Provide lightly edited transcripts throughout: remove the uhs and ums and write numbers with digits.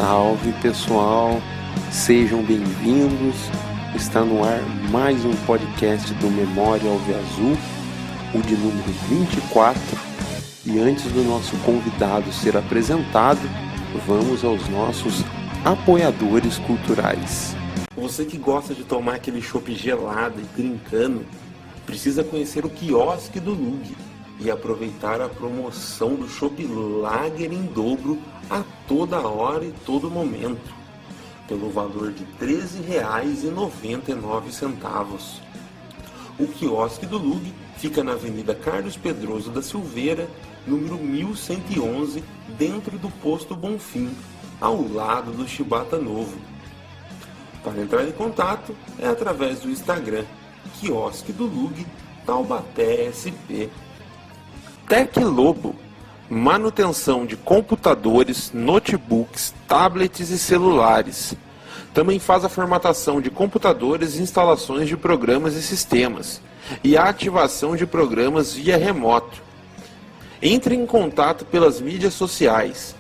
Salve pessoal, sejam bem-vindos. Está no ar mais um podcast do Memória Alviazul, o de número 24. E antes do nosso convidado ser apresentado, vamos aos nossos apoiadores culturais. Você que gosta de tomar aquele chopp gelado e brincando, precisa conhecer o quiosque do Lug e aproveitar a promoção do chopp Lager em dobro a toda hora e todo momento, pelo valor de R$ 13,99. O quiosque do Lug fica na Avenida Carlos Pedroso da Silveira, número 1111, dentro do posto Bonfim, ao lado do Chibata Novo. Para entrar em contato é através do Instagram, Quiosque do Lug, Taubaté SP. Tec Lobo, manutenção de computadores, notebooks, tablets e celulares. Também faz a formatação de computadores e instalações de programas e sistemas, e a ativação de programas via remoto. Entre em contato pelas mídias sociais,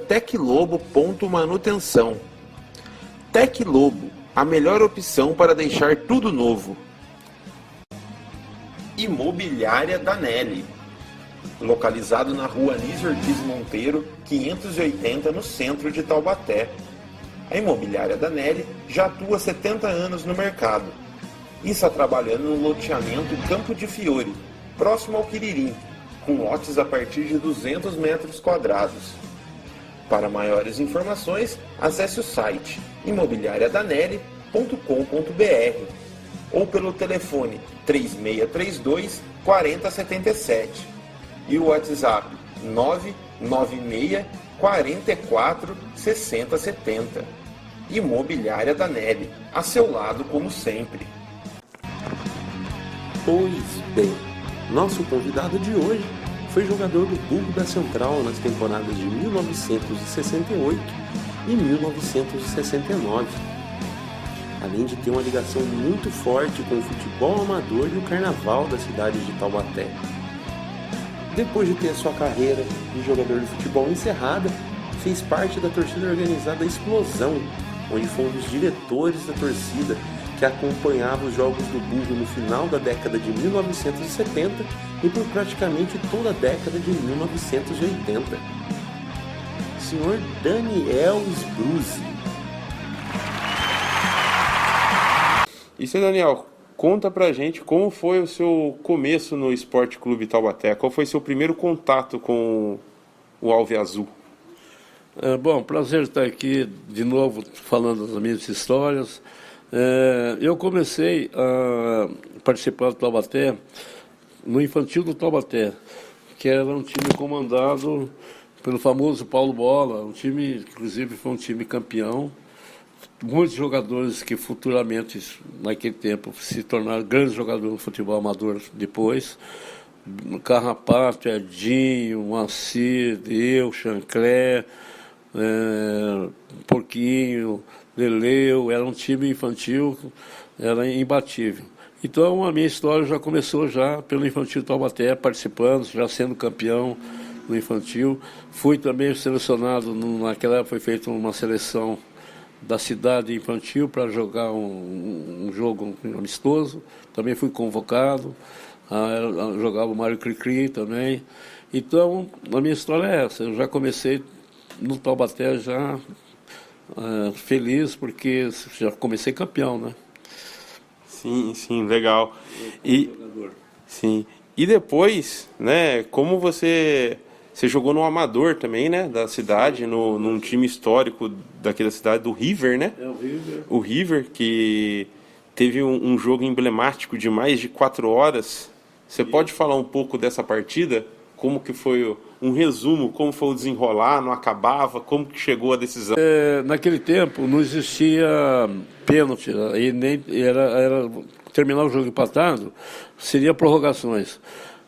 @teclobo.manutenção. Tec Lobo, a melhor opção para deixar tudo novo. Imobiliária Danelli, localizado na rua Anísio Ortiz Monteiro, 580, no centro de Taubaté. A Imobiliária Danelli já atua há 70 anos no mercado e está trabalhando no loteamento Campo de Fiore, próximo ao Quiririm, com lotes a partir de 200 metros quadrados. Para maiores informações, acesse o site imobiliariadanelli.com.br ou pelo telefone 3632 4077 e o WhatsApp 996 44 6070. Imobiliária Danelli, a seu lado como sempre. Pois bem, nosso convidado de hoje foi jogador do Burgo da Central nas temporadas de 1968 e 1969. Além de ter uma ligação muito forte com o futebol amador e o carnaval da cidade de Taubaté. Depois de ter sua carreira de jogador de futebol encerrada, fez parte da torcida organizada Explosão, onde foi um dos diretores da torcida que acompanhava os jogos do Burgo no final da década de 1970 e por praticamente toda a década de 1980. Senhor Daniel Sbruzzi. E seu Daniel, conta pra gente como foi o seu começo no Esporte Clube Taubaté. Qual foi seu primeiro contato com o Alviazul? Bom, prazer estar aqui de novo falando das minhas histórias. Eu comecei a participar do Taubaté no Infantil do Taubaté, que era um time comandado pelo famoso Paulo Bola, um time, inclusive, foi um time campeão. Muitos jogadores que futuramente, naquele tempo, se tornaram grandes jogadores no futebol amador depois. Carrapato, Edinho, Moacir, eu, Chanclé, Porquinho, Leleu. Era um time infantil, era imbatível. Então a minha história já começou já pelo Infantil Taubaté, participando, já sendo campeão no infantil. Fui também selecionado, naquela época foi feita uma seleção da cidade infantil para jogar um jogo amistoso. Também fui convocado, jogava o Mário Cricri também. Então a minha história é essa, eu já comecei no Taubaté já feliz, porque já comecei campeão, né? Sim, legal. Sim. E depois, né, como você jogou no Amador também, né, da cidade, num time histórico daquela cidade, do River, né? É o River. O River, que teve um jogo emblemático de mais de 4 horas. Você pode falar um pouco dessa partida? Como que foi um resumo, como foi o desenrolar, não acabava, como que chegou a decisão? Naquele tempo não existia pênalti, e nem era terminar o jogo empatado, seria prorrogações.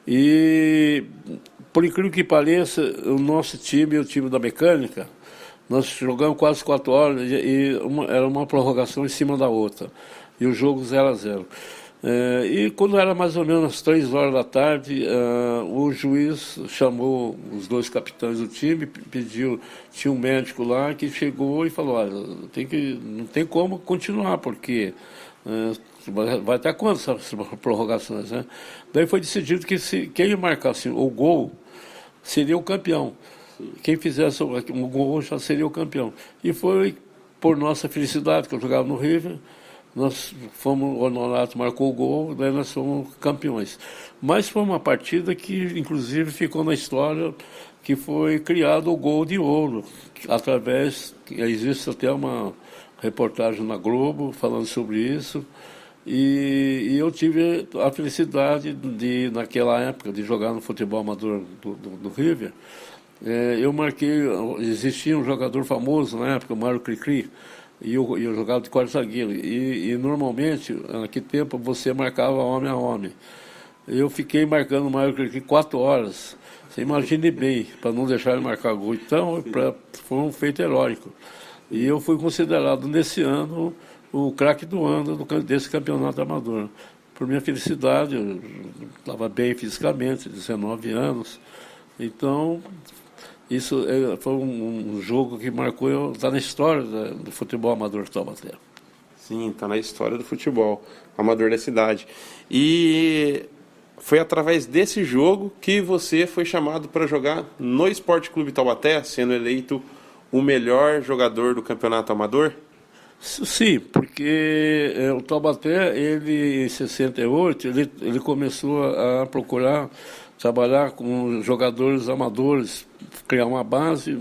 E, por incrível que pareça, o nosso time, o time da mecânica, nós jogamos quase 4 horas e era uma prorrogação em cima da outra. E o jogo 0-0. E quando era mais ou menos às 3 horas da tarde, o juiz chamou os 2 capitães do time, pediu, tinha um médico lá que chegou e falou, olha, não tem como continuar, porque vai até quando essas prorrogações, né? Daí foi decidido que quem marcasse o gol seria o campeão. Quem fizesse um gol já seria o campeão. E foi por nossa felicidade, que eu jogava no River, nós fomos, o Honorato marcou o gol, daí nós fomos campeões. Mas foi uma partida que, inclusive, ficou na história, que foi criado o gol de ouro, existe até uma reportagem na Globo falando sobre isso, e eu tive a felicidade de, naquela época, de jogar no futebol amador do River. Eu marquei, existia um jogador famoso na época, o Mário Cricri, e eu jogava de quarto zagueiro. E normalmente, naquele tempo, você marcava homem a homem. Eu fiquei marcando o Mário Cricri 4 horas. Você imagine bem, para não deixar ele marcar gol. Então, foi um feito heróico. E eu fui considerado, nesse ano, o craque do ano desse campeonato amador. Por minha felicidade, eu estava bem fisicamente, 19 anos. Então, isso foi um jogo que marcou, está na história do futebol amador de Taubaté. Sim, está na história do futebol amador da cidade. E foi através desse jogo que você foi chamado para jogar no Esporte Clube Taubaté, sendo eleito o melhor jogador do campeonato amador? Sim, porque o Taubaté, ele em 68, ele começou a procurar trabalhar com jogadores amadores, criar uma base,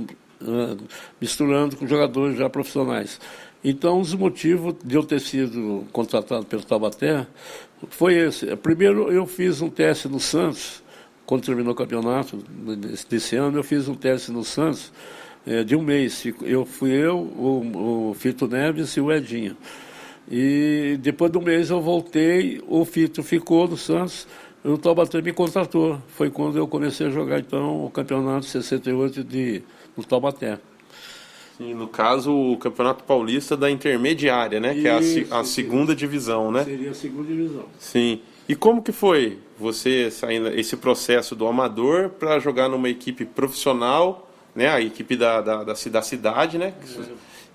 misturando com jogadores já profissionais. Então, um dos motivos de eu ter sido contratado pelo Taubaté foi esse. Primeiro, eu fiz um teste no Santos, quando terminou o campeonato desse ano, eu fiz um teste no Santos de um mês. Fui eu, o Fito Neves e o Edinho. E depois de um mês eu voltei, o Fito ficou no Santos, o Taubaté me contratou. Foi quando eu comecei a jogar, então, o campeonato 68 no Taubaté. E no caso, o Campeonato Paulista da Intermediária, né? Que é a segunda divisão, né? Seria a segunda divisão. Sim. E como que foi você saindo esse processo do amador para jogar numa equipe profissional, né? A equipe da cidade, né?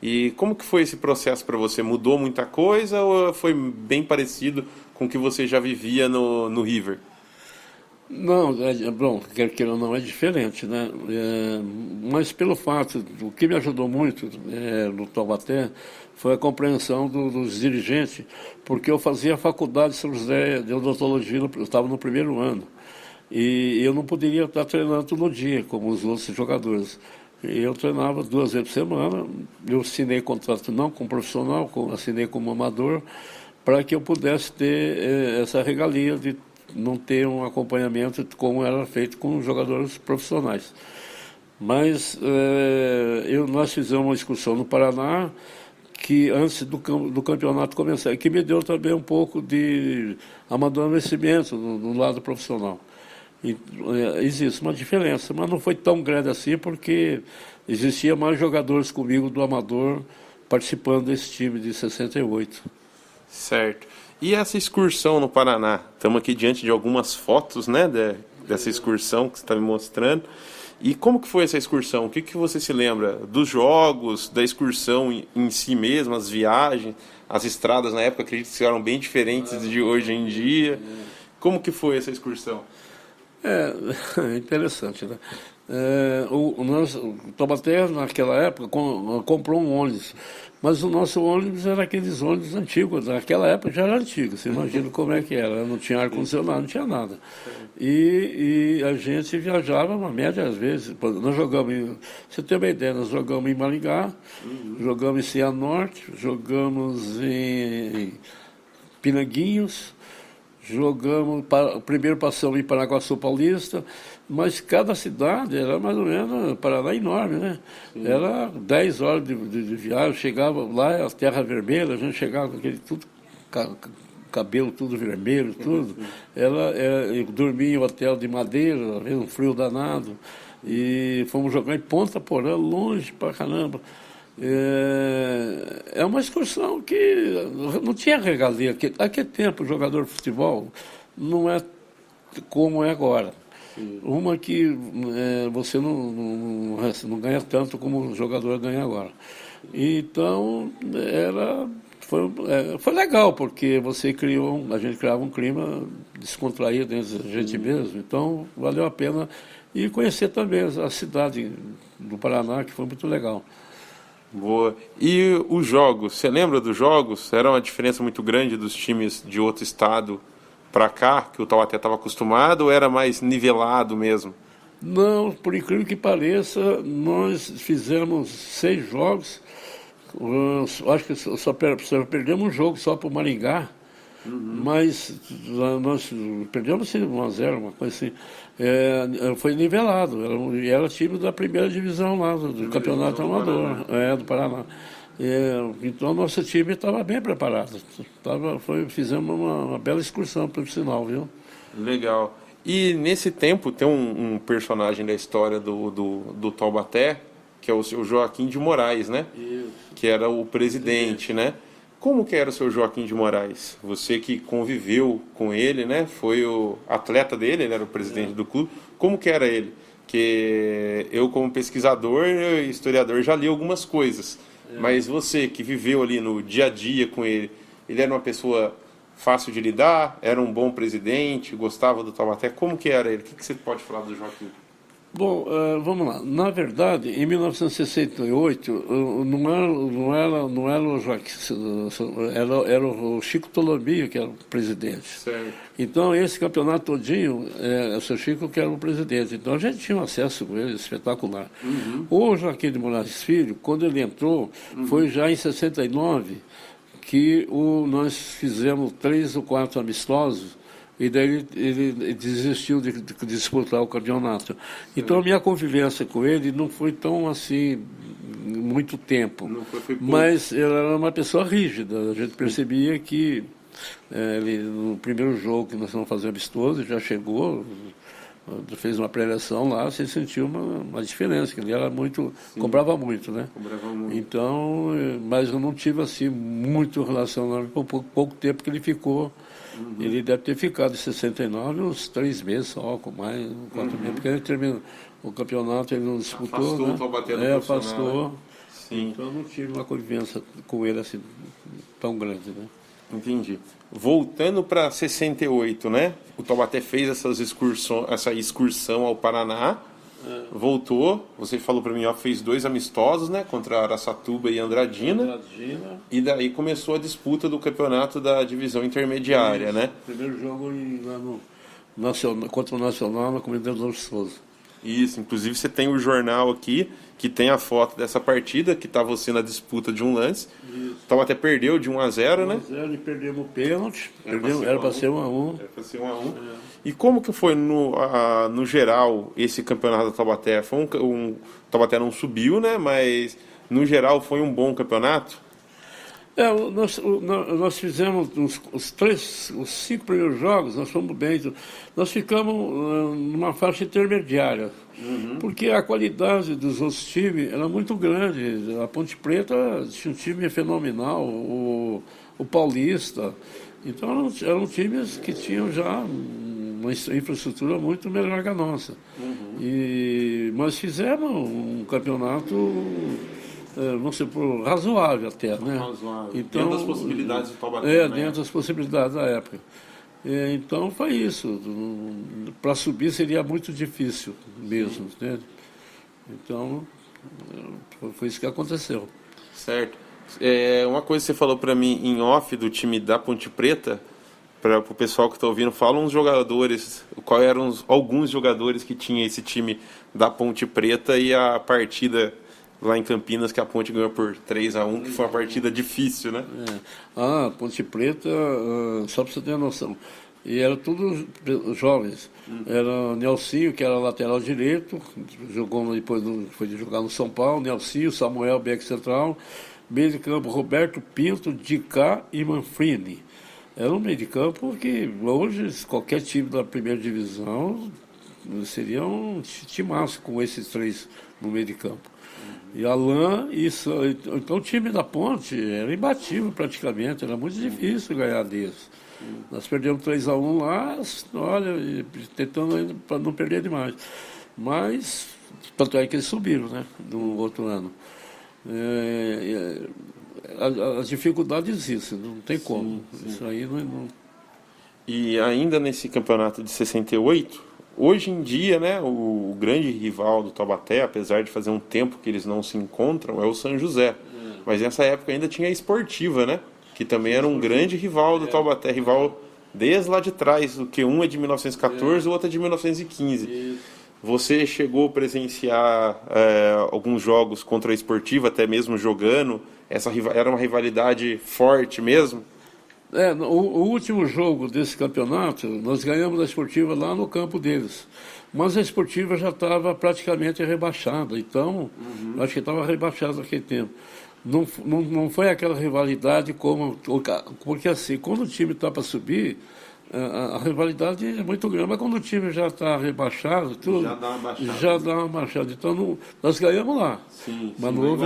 E como que foi esse processo para você? Mudou muita coisa ou foi bem parecido com o que você já vivia no River? Não, bom, quer ou não, é diferente, né? Mas pelo fato, o que me ajudou muito no Taubaté foi a compreensão dos dirigentes, porque eu fazia a faculdade de São José de odontologia, eu estava no primeiro ano, e eu não poderia estar treinando todo dia, como os outros jogadores. Eu treinava 2 vezes por semana, eu assinei contrato não como profissional, assinei como amador, para que eu pudesse ter essa regalia de não ter um acompanhamento como era feito com jogadores profissionais. Mas nós fizemos uma excursão no Paraná, que antes do campeonato começar, que me deu também um pouco de amadurecimento no lado profissional. E, existe uma diferença, mas não foi tão grande assim, porque existia mais jogadores comigo do amador participando desse time de 68. Certo. E essa excursão no Paraná? Estamos aqui diante de algumas fotos, né, dessa excursão que você está me mostrando. E como que foi essa excursão? O que você se lembra dos jogos, da excursão em si mesmo, as viagens, as estradas na época, acredito que eram bem diferentes de hoje em dia. Como que foi essa excursão? É interessante, né? O Taubaté, naquela época, comprou um ônibus, mas o nosso ônibus era aqueles ônibus antigos, naquela época já era antigo, você imagina como é que era, não tinha ar-condicionado, não tinha nada. E a gente viajava, uma média às vezes, nós jogamos, você tem uma ideia, nós jogamos em Maringá, jogamos em Cianorte, jogamos em Pinanguinhos, primeiro passamos em Paraguaçu Paulista, mas cada cidade era mais ou menos, Paraná enorme, né? Sim. Era 10 horas de viagem, chegava lá, a Terra Vermelha, a gente chegava com aquele tudo, cabelo tudo vermelho, tudo. Eu dormia em hotel de madeira, um frio danado, e fomos jogar em Ponta Porã, longe pra caramba. É uma excursão que não tinha regalia. Naquele tempo, o jogador de futebol não é como é agora. Uma que você não ganha tanto como o jogador ganha agora. Então, foi legal, porque a gente criava um clima descontraído entre a gente mesmo. Então, valeu a pena. E conhecer também a cidade do Paraná, que foi muito legal. Boa. E os jogos, você lembra dos jogos? Era uma diferença muito grande dos times de outro estado para cá, que o Taubaté estava acostumado, ou era mais nivelado mesmo? Não, por incrível que pareça, nós fizemos 6 jogos. Acho que só perdemos um jogo só para o Maringá, mas nós perdemos 1-0, uma coisa assim. Foi nivelado, era time da primeira divisão lá, do Campeonato Amador, do Paraná. Então nosso time estava bem preparado. Fizemos uma bela excursão, por sinal, viu? Legal. E nesse tempo tem um personagem da história do Taubaté, que é o seu Joaquim de Moraes, né? Isso. Que era o presidente, né? Como que era o seu Joaquim de Moraes? Você que conviveu com ele, né? Foi o atleta dele, ele era o presidente do clube. Como que era ele? Que eu, como pesquisador e historiador, já li algumas coisas. Mas você que viveu ali no dia a dia com ele era uma pessoa fácil de lidar? Era um bom presidente? Gostava do Taubaté? Como que era ele? O que você pode falar do Joaquim? Bom, vamos lá. Na verdade, em 1968, não era o Joaquim, era o Chico Tolombio que era o presidente. Certo. Então, esse campeonato todinho, o seu Chico que era o presidente. Então, a gente tinha um acesso com ele espetacular. O Joaquim de Moraes Filho, quando ele entrou, foi já em 69 que nós fizemos 3 ou 4 amistosos. E daí ele desistiu de disputar o campeonato. Então a minha convivência com ele não foi tão assim, muito tempo. Não foi pouco. Mas ele era uma pessoa rígida. A gente percebia que ele, no primeiro jogo que nós fomos fazer amistoso, ele já chegou, fez uma pré-eleção lá, você sentiu uma diferença, que ele era muito, cobrava muito, né? Cobrava muito. Então, mas eu não tive assim muito relacionamento por pouco tempo que ele ficou. Ele deve ter ficado em 69 uns 3 meses só, com mais 4 meses, porque ele terminou o campeonato, ele não disputou, Afastou né? o Taubaté do profissional, afastou. né? Sim. Então eu não tive uma convivência com ele assim tão grande, né? Entendi. Voltando para 68, né? O Taubaté fez essa excursão ao Paraná. Voltou, você falou para mim, ó, fez 2 amistosos, né? Contra Araçatuba e Andradina. E daí começou a disputa do campeonato da divisão intermediária, né? Primeiro jogo lá no contra o Nacional, na Comunidade do Souza. Isso, inclusive você tem o jornal aqui, que tem a foto dessa partida, que tá você na disputa de um lance. Então até perdeu de 1-0, né? 1-0 e perdemos o pênalti. Era para ser 1-1. Era para ser 1-1. E como que foi no geral esse campeonato da Taubaté? Foi o Taubaté não subiu, né? Mas no geral foi um bom campeonato? Nós fizemos os 5 primeiros jogos, nós fomos bem. Nós ficamos numa faixa intermediária, porque a qualidade dos outros times era muito grande. A Ponte Preta tinha um time fenomenal, o Paulista. Então eram times que tinham já uma infraestrutura muito melhor que a nossa. E nós fizemos um campeonato, vamos ser razoável até, né? Razoável. Então, dentro das possibilidades do Taubaté. Dentro das possibilidades da época. Então foi isso. Para subir seria muito difícil mesmo, né? Então foi isso que aconteceu. Certo. Uma coisa que você falou para mim em off do time da Ponte Preta, para o pessoal que está ouvindo, fala uns jogadores, quais eram alguns jogadores que tinha esse time da Ponte Preta e a partida lá em Campinas que a Ponte ganhou por 3-1, que foi uma partida difícil, né? Ponte Preta, só para você ter noção, e eram todos jovens. Era o Nelsinho, que era lateral direito, depois foi jogar no São Paulo, Nelsinho, Samuel, back central, meio de campo, Roberto Pinto, Dicá e Manfrini. Era um meio de campo que hoje qualquer time da primeira divisão seria um timaço com esses 3 no meio de campo. E Alain, então o time da Ponte era imbatível praticamente, era muito difícil ganhar deles. Nós perdemos 3-1 lá, olha, tentando ainda para não perder demais. Mas, tanto é que eles subiram, né, no outro ano. As dificuldades existem, não tem como. Sim. Isso aí não... E ainda nesse campeonato de 68, hoje em dia, né, o grande rival do Taubaté, apesar de fazer um tempo que eles não se encontram, é o São José. Mas nessa época ainda tinha a Esportiva, né, que também era um grande rival do Taubaté, rival desde lá de trás, o que um é de 1914 e o outro é de 1915. Isso. Você chegou a presenciar alguns jogos contra a Esportiva, até mesmo jogando? Era uma rivalidade forte mesmo? O último jogo desse campeonato, nós ganhamos a Esportiva lá no campo deles. Mas a Esportiva já estava praticamente rebaixada, então, acho que estava rebaixada naquele tempo. Não foi aquela rivalidade porque assim, quando o time está para subir, a rivalidade é muito grande, mas quando o time já está rebaixado, tudo, já dá uma baixada. Então, nós ganhamos lá. Sim, mas não houve,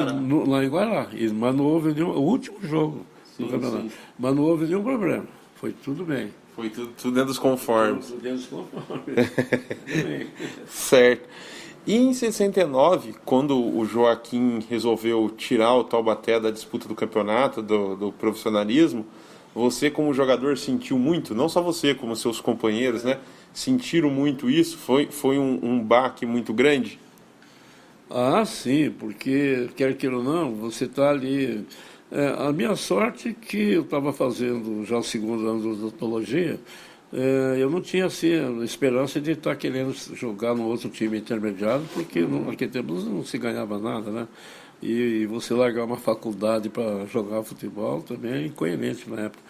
lá em Guará. Mas não houve nenhum, o último jogo do campeonato. Sim. Mas não houve nenhum problema. Foi tudo bem. Foi tudo dentro dos conformes. Tudo dentro dos conformes. Certo. E em 69, quando o Joaquim resolveu tirar o Taubaté da disputa do campeonato, do profissionalismo, você como jogador sentiu muito, não só você, como seus companheiros, né? Sentiram muito isso? Foi um baque muito grande? Ah, sim, porque, quer queira ou não, você está ali... a minha sorte é que eu estava fazendo já o segundo ano de odontologia, eu não tinha assim, a esperança de estar querendo jogar no outro time intermediário, porque naquele tempo não se ganhava nada, né? E você largar uma faculdade para jogar futebol também é incoerente na época.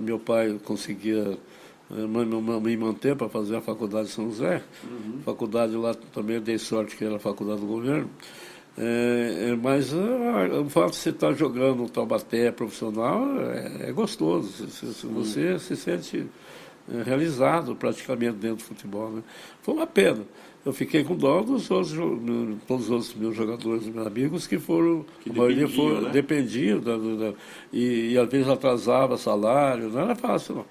Meu pai conseguia me manter para fazer a faculdade de São José. Faculdade lá também eu dei sorte que era a faculdade do governo. Mas o fato de você estar jogando no Taubaté profissional é gostoso. Você se sente realizado praticamente dentro do futebol, né? Foi uma pena. Eu fiquei com dó dos outros, todos os outros meus jogadores, meus amigos, que foram, a maioria dependiam, e às vezes atrasava salário, não era fácil, não.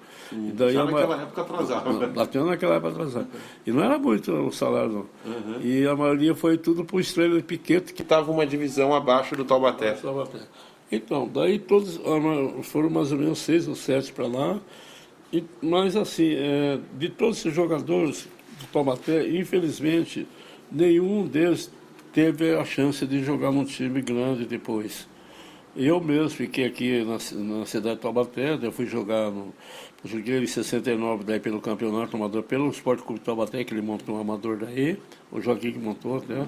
E daí já naquela época atrasava. Até naquela época atrasava. E não era muito o salário, não. E a maioria foi tudo para o Estrela de Piquete, que estava uma divisão abaixo do Taubaté. Então, daí todos foram mais ou menos 6 ou 7 para lá, mas assim, de todos esses jogadores do Taubaté, infelizmente, nenhum deles teve a chance de jogar num time grande depois. Eu mesmo fiquei aqui na cidade de Taubaté, eu fui jogar joguei em 69 daí pelo campeonato amador, pelo Esporte Clube Taubaté, que ele montou um amador daí, o Joaquim que montou até,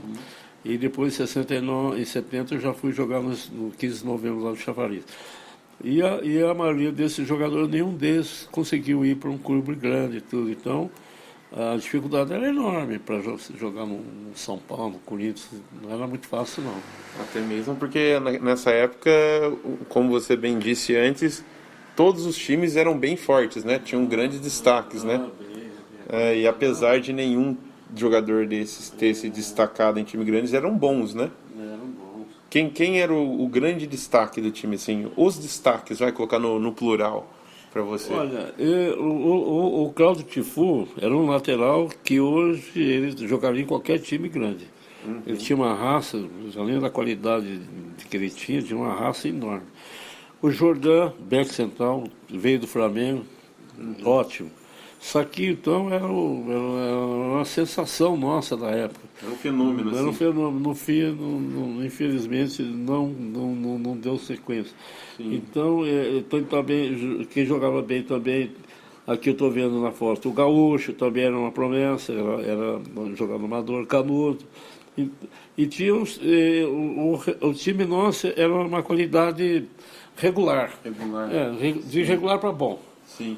e depois em 69 e 70 eu já fui jogar no 15 de novembro lá no Chafariz. E a maioria desses jogadores, nenhum deles conseguiu ir para um clube grande e tudo, então a dificuldade era enorme para jogar no São Paulo, no Corinthians, não era muito fácil não. Até mesmo porque nessa época, como você bem disse antes, todos os times eram bem fortes, né? Tinham grandes destaques, né? E apesar de nenhum jogador desses ter se destacado em time grande, eram bons, né? Eram bons. Quem era o grande destaque do time, assim? Os destaques, vai colocar no plural para você. Olha, o Cláudio Tifu era um lateral que hoje ele jogaria em qualquer time grande. Ele tinha uma raça, além da qualidade que ele tinha uma raça enorme. O Jordan, back central, veio do Flamengo, ótimo. Saquinho, então, era uma sensação nossa da época. Era um fenômeno, Era um fenômeno. No fim, infelizmente, não deu sequência. Sim. Então, também, quem jogava bem também, aqui eu estou vendo na foto, o Gaúcho também era uma promessa, era jogador amador, Canudo. E tinha o time nosso era uma qualidade regular. De regular para bom. Sim.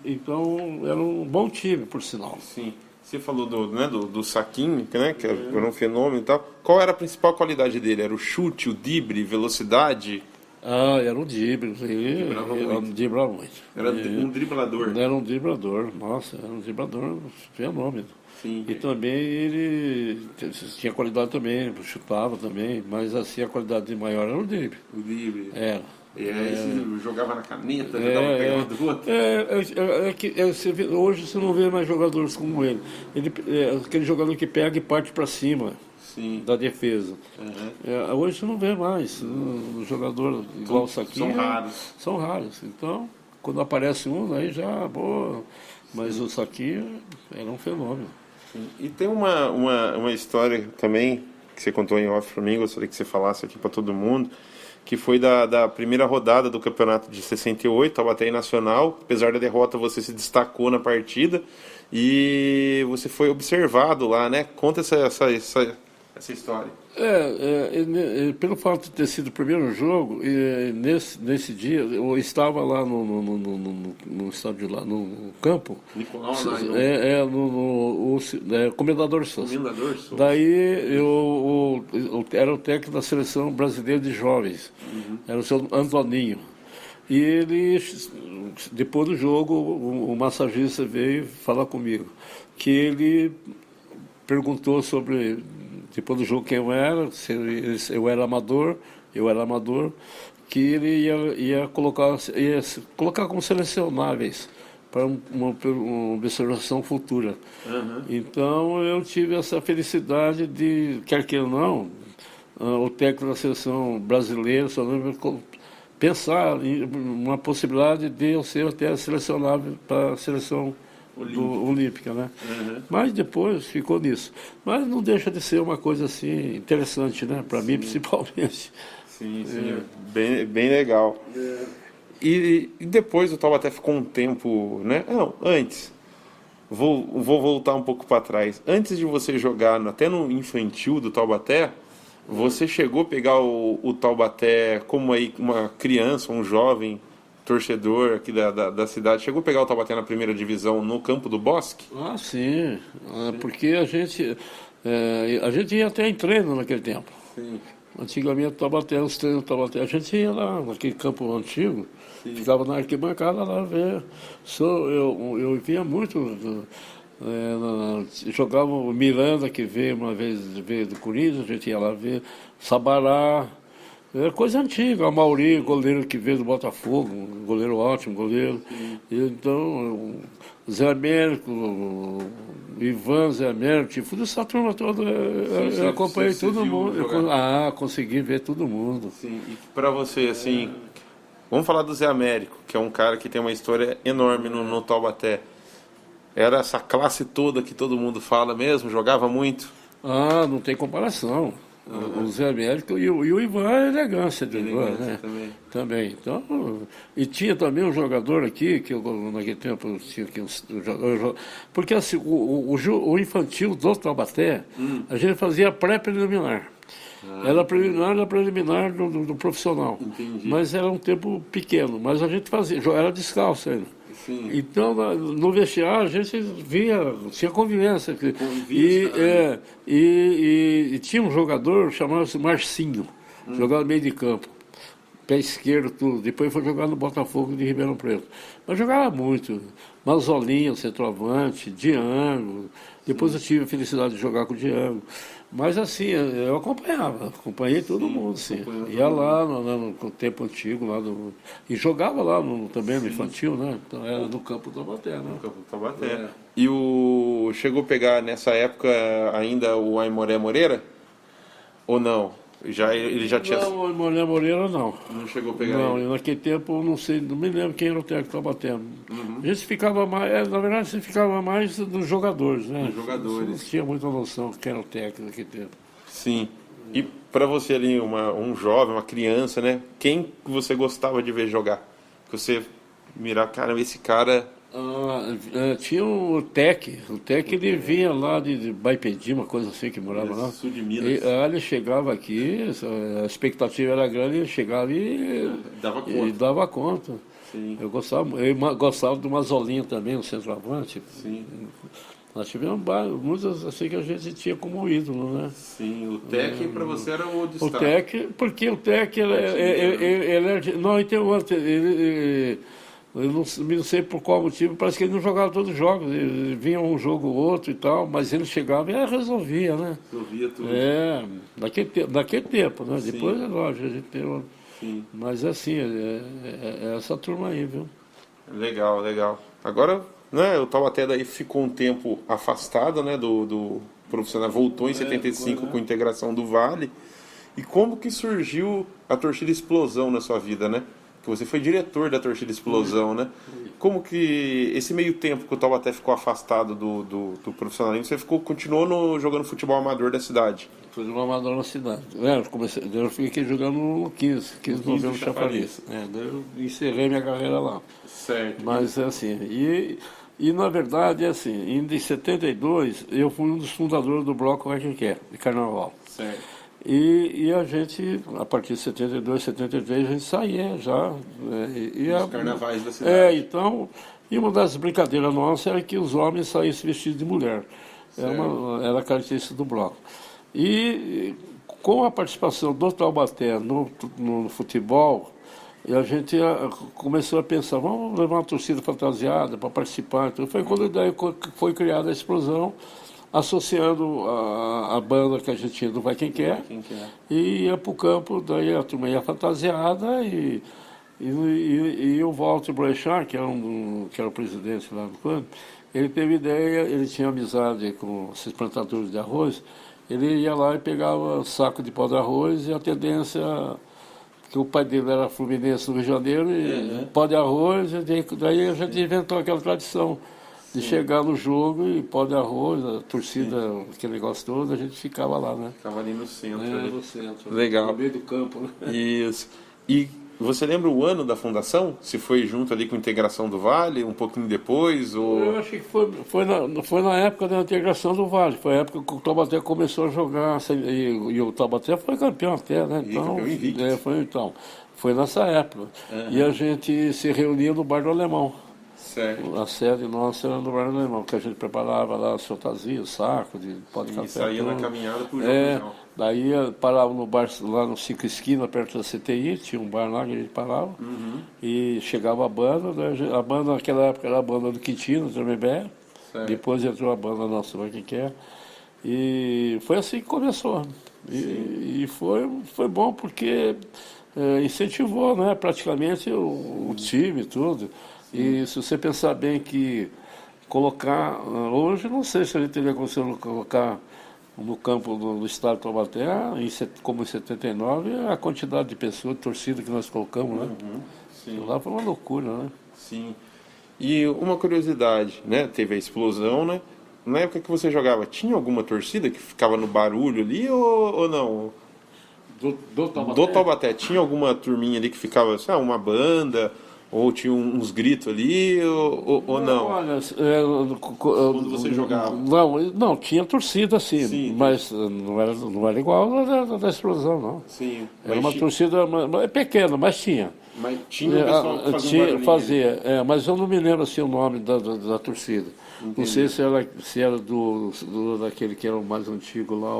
Então era um bom time, por sinal. Sim. Você falou do Saquinho, né, que era um fenômeno e tal. Qual era a principal qualidade dele? Era o chute, o drible, velocidade? Ah, era um drible, Driblava muito. driblava muito. Era um driblador. Era um driblador, nossa, era um driblador fenômeno. Sim. E também ele tinha qualidade também, chutava também, mas assim a qualidade maior era o drible. O drible. Era. E aí você jogava na caneta, pegava do outro. Hoje você não vê mais jogadores como ele. Ele é aquele jogador que pega e parte para cima. Sim. Da defesa. Uhum. Hoje você não vê mais. Um jogador igual o Saquinho. São raros. São raros. Então, quando aparece um, aí já, boa. Mas o Saquinho era um fenômeno. Sim. E tem uma história também, que você contou em off para mim, gostaria que você falasse aqui para todo mundo, que foi da primeira rodada do campeonato de 68, Taubaté Nacional. Apesar da derrota, você se destacou na partida e você foi observado lá, né? Conta essa história. Pelo fato de ter sido o primeiro jogo, nesse dia eu estava lá no estádio lá, no campo. Nicolau Comendador Souza. Comendador Souza. Daí eu era o técnico da seleção brasileira de jovens, era o seu Antoninho. E ele, depois do jogo, o massagista veio falar comigo, que ele perguntou sobre, depois do jogo, quem eu era, se eu era amador, que ele ia colocar como selecionáveis para uma observação futura. Então eu tive essa felicidade de, quer que ou não, o técnico da seleção brasileira, só lembro, pensar em uma possibilidade de eu ser até selecionável para a seleção olímpica, né? Mas depois ficou nisso. Mas não deixa de ser uma coisa assim interessante, né? Para mim, principalmente. Sim. Bem legal. E depois o Taubaté ficou um tempo, né? Não, antes. Vou voltar um pouco para trás. Antes de você jogar até no infantil do Taubaté, você chegou a pegar o Taubaté como aí uma criança, um jovem torcedor aqui da cidade, chegou a pegar o Taubaté na primeira divisão no Campo do Bosque? Ah, sim. Porque a gente ia até em treino naquele tempo. Sim. Antigamente, Taubaté, os treinos do Taubaté, a gente ia lá naquele campo antigo, ficava na arquibancada lá ver. Eu via muito. Jogava o Miranda, que veio uma vez do Corinthians, a gente ia lá ver. Sabará. É coisa antiga, a Mauri, goleiro que veio do Botafogo, um goleiro ótimo, goleiro. Então, o Zé Américo, o Ivan, Zé Américo, tipo, essa turma toda, eu acompanhei todo mundo. Consegui ver todo mundo. Sim, e para você, assim, vamos falar do Zé Américo, que é um cara que tem uma história enorme no Taubaté. Era essa classe toda que todo mundo fala mesmo, jogava muito? Não tem comparação. O Zé Américo e o Ivan, a elegância do Ivan, né? Também. Então, e tinha também um jogador aqui, que eu, naquele tempo eu tinha aqui porque assim, o infantil do Taubaté, a gente fazia pré-preliminar. Era preliminar do profissional. Entendi. Mas era um tempo pequeno. Mas a gente fazia, era descalço ainda. Sim. Então, no vestiário, a gente via, tinha convivência. E tinha um jogador chamado Marcinho, jogava no meio de campo, pé esquerdo, tudo. Depois foi jogar no Botafogo de Ribeirão Preto. Mas jogava muito. Mazolinha, centroavante, Diango. Depois eu tive a felicidade de jogar com o Diango. Mas assim, eu acompanhei todo mundo, sim. Ia lá no tempo antigo, e jogava lá também no infantil, né? Então era no campo do Taubaté, né? No campo do Taubaté. E chegou a pegar nessa época ainda o Aimoré Moreira? Ou não? Ele já tinha... Não, o Aimoré Moreira não. Não chegou a pegar Não, ele? naquele tempo eu não sei, não me lembro quem era o técnico do Taubaté. A gente ficava mais, na verdade, você ficava mais dos jogadores, né? Dos jogadores. Você não tinha muita noção de quem era o técnico naquele tempo. Sim. E para você ali, um jovem, uma criança, né? Quem você gostava de ver jogar? Que você mirar, cara, esse cara... Tinha o Tec. O Tec ele vinha lá de Baipedi, uma coisa assim, que morava lá. Sul de Minas. Ele chegava aqui, a expectativa era grande, ele chegava e dava conta. Sim. Eu gostava do Mazolinha também, o centroavante. Sim. Nós tivemos muitas assim que a gente tinha como ídolo, né? Sim, o Tec para você era o O destaque. Tec, porque o Tec, não, e tem outro, eu não sei por qual motivo, parece que ele não jogava todos os jogos, ele vinha um jogo ou outro e tal, mas ele chegava e resolvia, né? Resolvia tudo. Naquele tempo, né? Sim. Depois é lógico, a gente tem. Sim. Mas assim, é essa turma aí, viu? Legal, legal. Agora, né, o Taubaté daí ficou um tempo afastado, né, do profissional, voltou em 75 com a integração do Vale. E como que surgiu a Torcida Explosão na sua vida, né? Que você foi diretor da Torcida Explosão, né? Como que esse meio tempo que o Taubaté ficou afastado do profissionalismo, você continuou jogando futebol amador da cidade? Fui no amador na cidade. Eu fiquei jogando no 15 novembro Chafariz. Daí eu encerrei minha carreira lá. Certo. Mas é assim, e na verdade é assim, ainda em 72 eu fui um dos fundadores do Bloco Vai Quem Quer, de Carnaval. Certo. E a gente, a partir de 72, 73, a gente saía já. Os carnavais da cidade. Então, e uma das brincadeiras nossas era que os homens saíssem vestidos de mulher. Era a característica do bloco. E com a participação do Taubaté no futebol, a gente começou a pensar, vamos levar uma torcida fantasiada para participar. Então, foi quando daí foi criada a Explosão, associando a banda que a gente tinha do Vai Quem Quer, e ia para o campo, daí a turma ia fantasiada e o Walter Blanchard, que era o presidente lá do clube, ele teve ideia, ele tinha amizade com esses plantadores de arroz, ele ia lá e pegava saco de pó de arroz e a tendência, que o pai dele era fluminense no Rio de Janeiro, e pó de arroz, e daí a gente inventou aquela tradição de chegar no jogo e pó de arroz, a torcida, aquele negócio todo, a gente ficava lá, né? Ficava ali no centro. No centro. Legal. No meio do campo, né? Isso. E você lembra o ano da fundação? Se foi junto ali com a integração do Vale, um pouquinho depois? Ou... Eu acho que foi na época da integração do Vale, foi a época que o Taubaté começou a jogar, e o Taubaté foi campeão até, né? Então, campeão invicto. Foi nessa época. E a gente se reunia no Bar do Alemão. Certo. A sede nossa era no Bar do Alemão, que a gente preparava lá as fantasias, saco de pó de café. E saía na caminhada pro jogo. Daí parava no bar lá no Cinco Esquina, perto da CTI, tinha um bar lá que a gente parava. E chegava a banda, a banda naquela época era a banda do Quintino, do Tremembé. Depois entrou a banda nossa, Vai Quem Quer. E foi assim que começou. E foi bom porque incentivou, né, praticamente o time, tudo. E se você pensar bem que colocar, hoje não sei se a gente teria conseguido colocar no campo do estado de Taubaté, como em 79, a quantidade de pessoas, de torcida que nós colocamos, né? Lá foi uma loucura, né? Sim. E uma curiosidade, né? Teve a Explosão, né? Na época que você jogava, tinha alguma torcida que ficava no barulho ali ou não? Do Taubaté? Do Taubaté, tinha alguma turminha ali que ficava, sei lá, uma banda, ou tinha uns gritos ali, ou não? Olha, Quando você jogava? Não, tinha torcida sim, mas não era igual a da Explosão, não. Sim. Era uma torcida pequena, mas tinha. Mas tinha o pessoal que fazia um barulhinho. mas eu não me lembro assim, o nome da torcida. Entendi. Não sei se era daquele que era o mais antigo lá,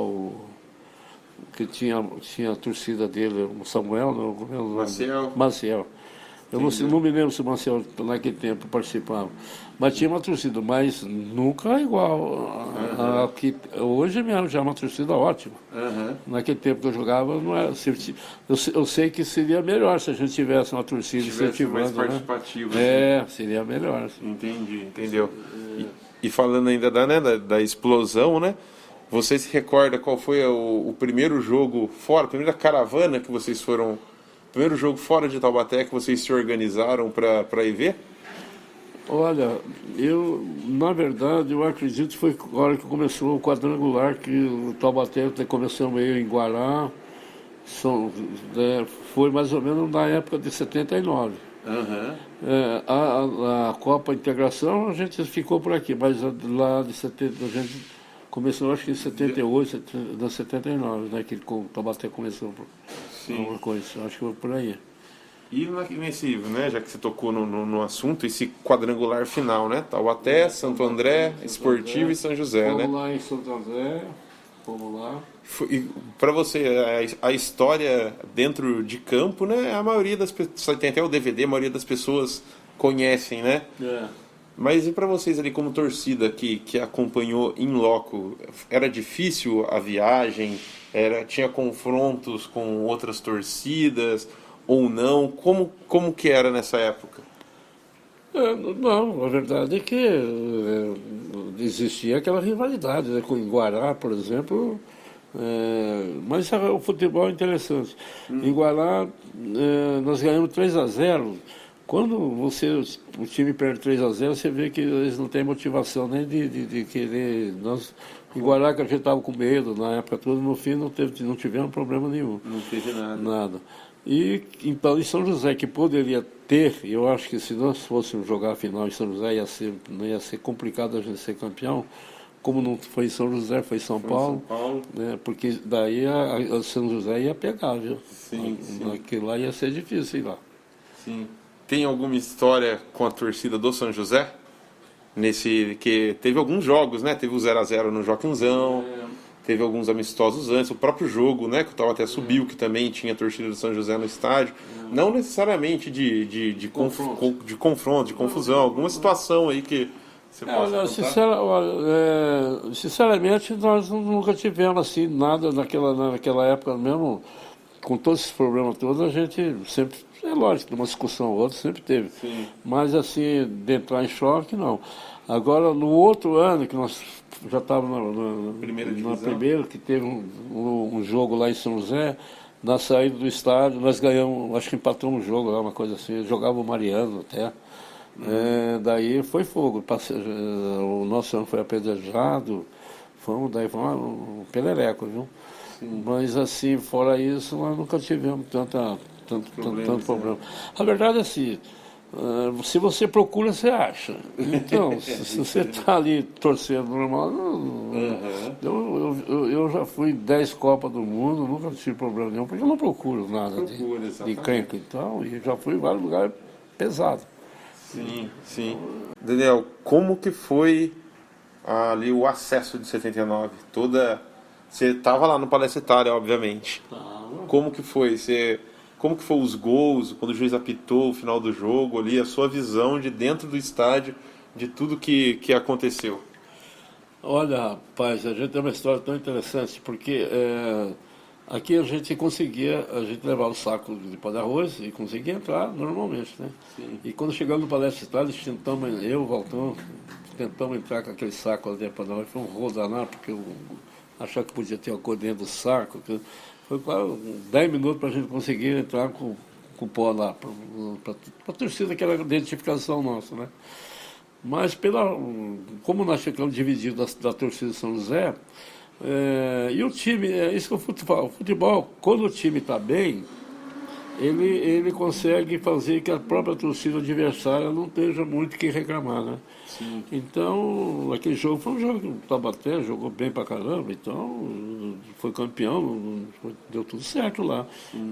que tinha a torcida dele, o Samuel, não, Maciel. Eu não me lembro se o Marcelo naquele tempo participava. Mas tinha uma torcida, mas nunca igual a que hoje mesmo já é uma torcida ótima. Naquele tempo que eu jogava, não era, eu sei que seria melhor se a gente tivesse uma torcida incentivando. Mais participativo. Seria melhor. Assim. Entendi, entendeu. E falando ainda da Explosão, né? Você se recorda qual foi o primeiro jogo fora, a primeira caravana que vocês foram... Primeiro jogo fora de Taubaté que vocês se organizaram para ir ver? Olha, na verdade, eu acredito que foi a hora que começou o quadrangular, que o Taubaté começou meio em Guará, foi mais ou menos na época de 79. A Copa Integração a gente ficou por aqui, mas lá de 70 a gente começou acho que em 78, 79, né, que o Taubaté começou alguma coisa, acho que foi por aí. E nesse, né, já que você tocou no assunto, esse quadrangular final, né? Taubaté, Santo André, Esportivo e São José, né? Fomos lá em Santo André, fomos lá. Para você, a história dentro de campo, né? A maioria das pessoas, tem até o DVD, a maioria das pessoas conhecem, né? É. Mas e para vocês ali como torcida que acompanhou in loco, era difícil a viagem? Tinha confrontos com outras torcidas ou não? Como que era nessa época? Não, a verdade é que existia aquela rivalidade, né, com o Guará, por exemplo. Mas o futebol é interessante. Em Guará, nós ganhamos 3-0. Quando o time perde 3-0, você vê que eles não têm motivação nem de querer. Em Guará, que a gente estava com medo na época toda, no fim não tivemos problema nenhum. Não teve nada. Nada. E então em São José, que poderia ter, eu acho que se nós fôssemos jogar a final em São José, não ia ser complicado a gente ser campeão. Como não foi em São José, foi em São Paulo. Né, porque daí a São José ia pegar, viu? Sim. Aquilo lá ia ser difícil ir lá. Sim. Tem alguma história com a torcida do São José? Que teve alguns jogos, né? Teve o 0-0 no Joaquinzão, teve alguns amistosos antes, o próprio jogo, né? Que o Taubaté subiu, que também tinha a torcida do São José no estádio. Não necessariamente de confronto, de confusão, alguma situação aí que você possa contar? Sinceramente, nós nunca tivemos assim nada naquela época mesmo, com todos esses problemas todos, a gente sempre, é lógico, uma discussão ou outra sempre teve. Sim. Mas assim, de entrar em choque, não. Agora, no outro ano, que nós já estávamos na primeira, que teve um jogo lá em São José, na saída do estádio, nós ganhamos, acho que empatamos um jogo lá, uma coisa assim, jogava o Mariano até. Daí foi fogo, o nosso ano foi apedrejado, daí foi um pelereco, viu? Sim. Mas assim, fora isso, nós nunca tivemos tanto problema. A verdade é assim, se você procura, você acha. Então, se você está ali torcendo normal, eu já fui 10 Copas do Mundo, nunca tive problema nenhum, porque eu não procuro nada de crenca, então, e já fui em vários lugares pesados. Sim, sim. Daniel, como que foi ali o acesso de 79? Você estava lá no Palestra Itália, obviamente. Como que foi? Como que foi os gols, quando o juiz apitou o final do jogo ali, a sua visão de dentro do estádio, de tudo que aconteceu? Olha, rapaz, a gente tem uma história tão interessante, porque aqui a gente levava o saco de pó de arroz e conseguia entrar normalmente, né? Sim. E quando chegamos no Palestra Itália, eu, o Valtão, tentamos entrar com aquele saco ali dentro para nós, foi um rolo danado, porque eu achava que podia ter uma cor dentro do saco, foi quase 10 minutos para a gente conseguir entrar com o pó lá, para a torcida, que era a identificação nossa, né? Mas como nós ficamos divididos da torcida de São José, e o time, isso que o futebol, quando o time está bem, ele consegue fazer que a própria torcida adversária não esteja muito que reclamar, né? Sim. Então, aquele jogo foi um jogo que o Taubaté jogou bem pra caramba, então foi campeão, deu tudo certo lá.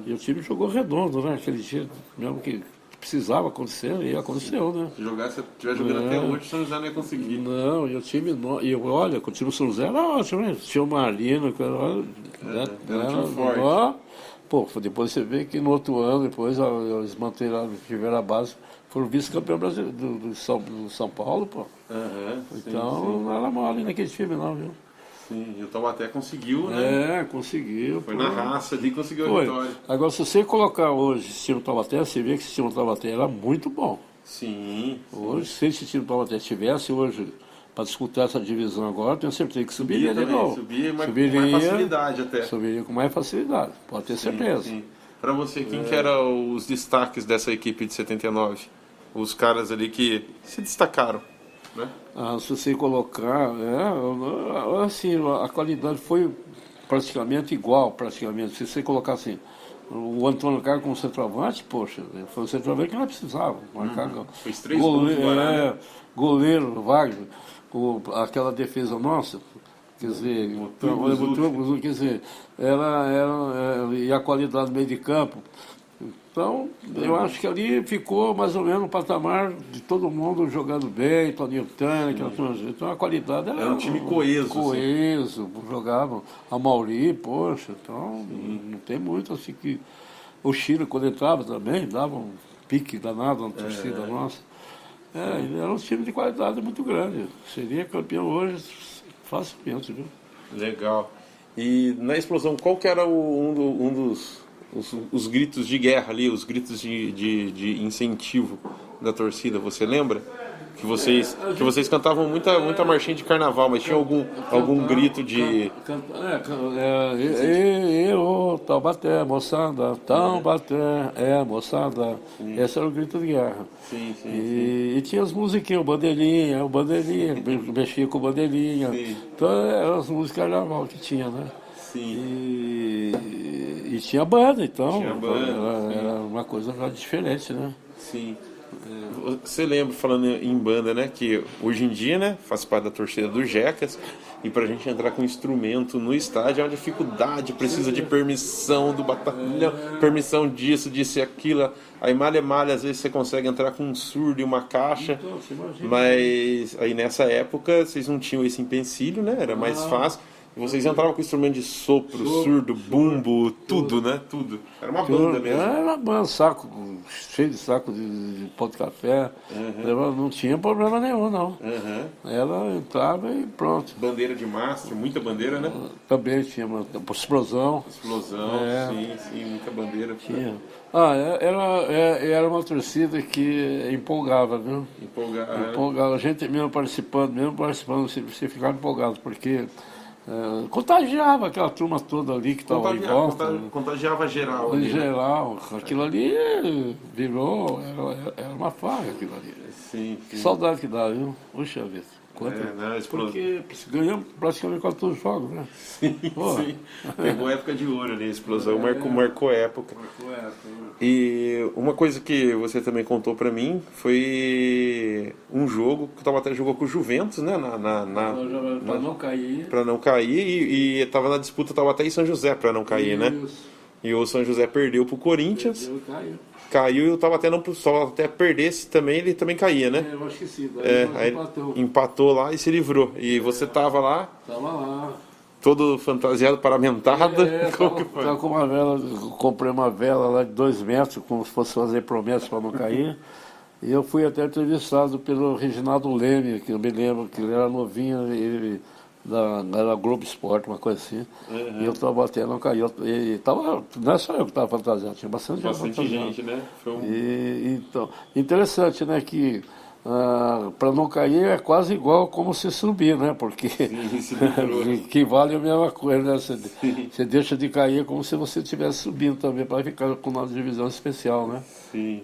E o time jogou redondo, né? Aquele dia, mesmo que precisava acontecer, e aconteceu, né? Se estiver jogando até hoje, o São José não ia conseguir. Não, e o time, olha, o time do São José era ótimo, né? Tinha o Marino, que era um time forte. Pô, depois você vê que no outro ano, depois eles tiveram a base, foram vice-campeão brasileiro do São Paulo, pô. Então sim. não era mole naquele time não, viu? Sim, e o Taubaté conseguiu, né? Conseguiu. Foi na raça ali, conseguiu a vitória. Agora, se você colocar hoje esse time do Taubaté, você vê que esse time do Taubaté era muito bom. Sim. Hoje, se esse time do Taubaté estivesse hoje para disputar essa divisão agora, tenho certeza que subiria de novo. Subiria com mais facilidade até. Subiria com mais facilidade, pode ter certeza. Sim. Para você, quem que eram os destaques dessa equipe de 79? Os caras ali que se destacaram, né? Se você colocar, assim, a qualidade foi praticamente igual, Se você colocar assim, o Antônio Carlos como centroavante, poxa, foi o centroavante que nós precisávamos. Fez 3 gols do Guará, né? Goleiro, Wagner, aquela defesa nossa, quer dizer, quer dizer, e a qualidade do meio de campo. Então, eu acho que ali ficou mais ou menos o patamar de todo mundo jogando bem, Toninho Tânia, aquela turma. Então a qualidade era um time coeso. Coeso, jogavam a Mauri, poxa, então não tem muito assim que. O Chile, quando entrava também, dava um pique danado na torcida nossa. Era um time de qualidade muito grande. Seria campeão hoje facilmente, viu? Legal. E na explosão, qual que era um dos os gritos de guerra ali, os gritos de incentivo da torcida, você lembra? Que vocês cantavam muita marchinha de carnaval, mas tinha algum grito de... Taubaté, moçada, Taubaté, moçada. Esse era o grito de guerra. Sim, E tinha as musiquinhas, o bandeirinha, mexia com o bandeirinha. Sim. Então eram as músicas de carnaval que tinha, né? Sim. E tinha banda, então. Tinha banda, era uma coisa já diferente, né? Sim. Você lembra, falando em banda, né, que hoje em dia, né, faz parte da torcida do Jecas, e pra gente entrar com instrumento no estádio é uma dificuldade, precisa de permissão do batalhão, permissão disso e aquilo. Aí malha, às vezes você consegue entrar com um surdo e uma caixa, mas aí nessa época vocês não tinham esse empecilho, né, era mais fácil. Vocês entravam com instrumento de sopro, surdo, bumbo, tudo, né? Tudo. Era uma banda mesmo. Era uma banda, cheio de saco de pó de café. Não tinha problema nenhum, não. Ela entrava e pronto. Bandeira de mastro, muita bandeira, né? Também tinha uma explosão. Explosão, sim, muita bandeira. Tinha. Era uma torcida que empolgava, viu? Empolgava. A gente mesmo participando, você ficava empolgado, porque... contagiava aquela turma toda ali que estava em volta. Contagiava geral. Em ali, geral, né? aquilo ali virou, era uma farra aquilo ali. Sim. Que saudade que dá, viu? Puxa vida. Porque ganhamos praticamente quase todos os jogos, né? Sim. Pegou época de ouro ali, a explosão marcou época. E uma coisa que você também contou pra mim foi um jogo que o Taubaté jogou com o Juventus, né? Pra não cair. Pra não cair, e tava na disputa Taubaté e São José pra não cair, né? E o São José perdeu pro Corinthians. Caiu e o Taubaté não, só até perdesse também, ele também caía, né? Eu acho que sim. Aí empatou lá e se livrou. E você tava lá? Tava lá. Todo fantasiado, paramentado? Como que foi? Tava com uma vela, comprei uma vela lá de 2 metros, como se fosse fazer promessa para não cair. E eu fui até entrevistado pelo Reginaldo Leme, que eu me lembro que ele era novinho, ele era Globo Esporte, uma coisa assim. E eu estava batendo, não caiu. Não é só eu que estava fantasiado, tinha bastante gente, né? Então, interessante, né, que para não cair é quase igual como se subir, né? Porque que vale a mesma coisa, né? Você deixa de cair como se você estivesse subindo também, para ficar com uma divisão especial, né? Sim.